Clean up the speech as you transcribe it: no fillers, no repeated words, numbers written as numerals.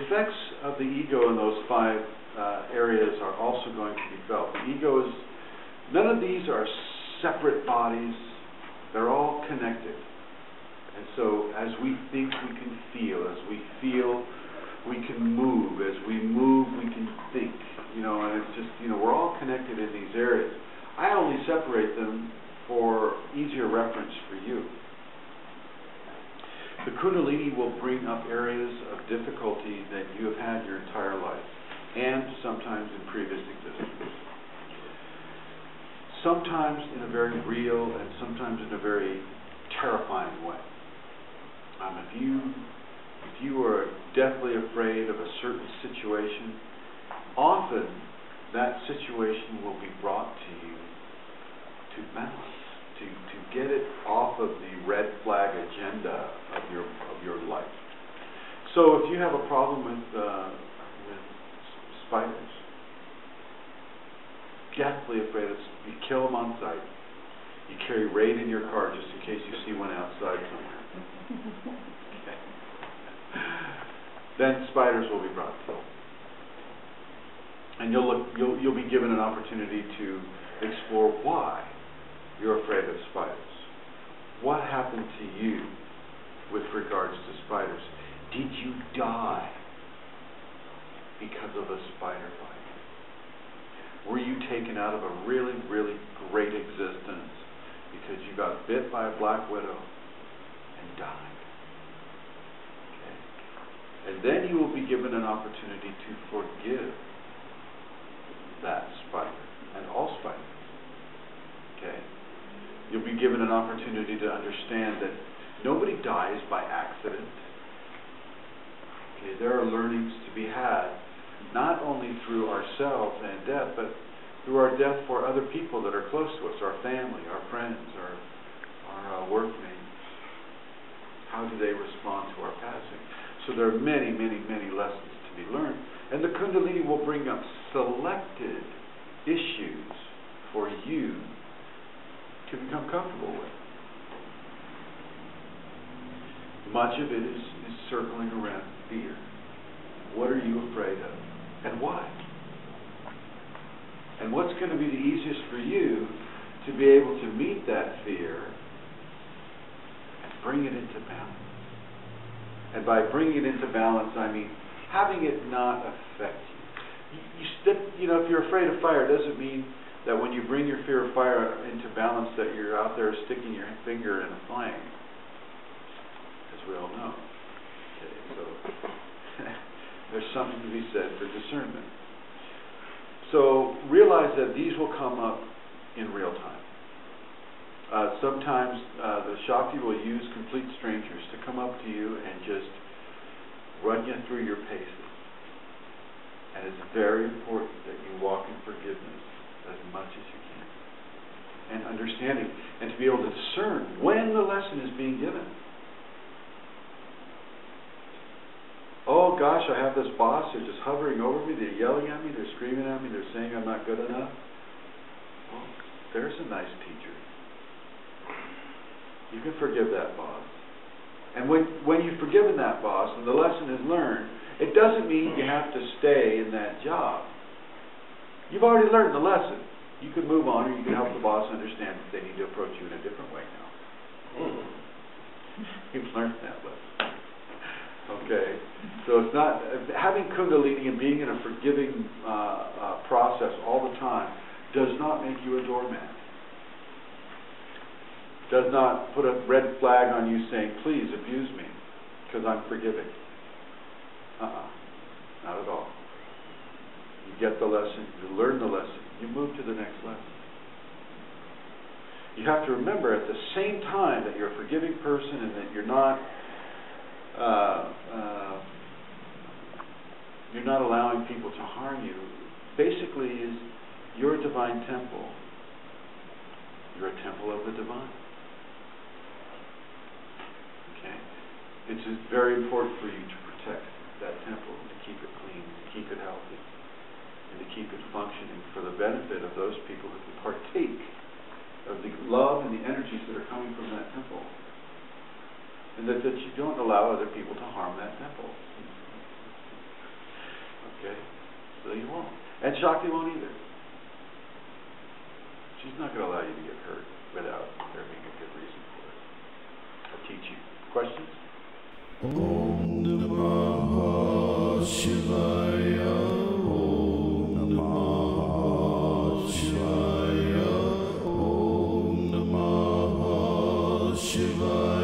effects of the ego in those 5 areas are also going to be felt. The ego is, none of these are separate bodies. They're all connected. And so as we think, we can feel. As we feel, we can move. As we move, we can think. You know, and it's just, you know, we're all connected in these areas. I only separate them for easier reference for you. The Kundalini will bring up areas of difficulty that you have had your entire life, and sometimes in previous existences. Sometimes in a very real and sometimes in a very terrifying way. If you are deathly afraid of a certain situation, often that situation will be brought to you to balance, to get it off of the red flag agenda of your life. So if you have a problem with spiders, deathly afraid of, you kill them on sight. You carry raid in your car just in case you see one outside somewhere. Okay. Then spiders will be brought to you, and you'll be given an opportunity to explore why you're afraid of spiders. What happened to you with regards to spiders? Did you die because of a spider bite? Were you taken out of a really, really great existence because you got bit by a black widow and died? Okay. And then you will be given an opportunity to forgive that spider and all spiders. Okay. You'll be given an opportunity to understand that nobody dies by accident. Okay, there are learnings to be had, not only through ourselves and death, but through our death for other people that are close to us, our family, our friends, our workmates. How do they respond to our passing? So there are many, many, many lessons to be learned. And the Kundalini will bring up selected issues for you to become comfortable with. Much of it is circling around fear. What are you afraid of? And why? And what's going to be the easiest for you to be able to meet that fear and bring it into balance? And by bringing it into balance, I mean having it not affect you. If you're afraid of fire, it doesn't mean that when you bring your fear of fire into balance that you're out there sticking your finger in a flame, as we all know. Okay, so there's something to be said for discernment. So realize that these will come up in real time. Sometimes the Shakti will use complete strangers to come up to you and just run you through your paces. And it's very important that you walk in forgiveness as much as you can. And understanding, and to be able to discern when the lesson is being given. Oh gosh, I have this boss, they're just hovering over me, they're yelling at me, they're screaming at me, they're saying I'm not good enough. Well, there's a nice teacher. You can forgive that boss. And when you've forgiven that boss and the lesson is learned, it doesn't mean you have to stay in that job. You've already learned the lesson. You can move on, or you can help the boss understand that they need to approach you in a different way now. You've learned that lesson. Okay? So it's not, having Kundalini and being in a forgiving process all the time does not make you a doormat. Does not put a red flag on you saying, please abuse me, because I'm forgiving. Not at all. You get the lesson, you learn the lesson, you move to the next lesson. You have to remember at the same time that you're a forgiving person and that you're not allowing people to harm you, basically is you're a divine temple. You're a temple of the divine. Okay? It's very important for you to protect that temple, to keep it clean, to keep it healthy, and to keep it functioning for the benefit of those people who can partake of the love and the energies that are coming from that temple. And that you don't allow other people to harm that temple. Okay? So you won't. And Shakti won't either. She's not going to allow you to get hurt without there being a good reason for it. I'll teach you. Questions? Om Namah Shivaya. Om Namah Shivaya. Om Namah Shivaya.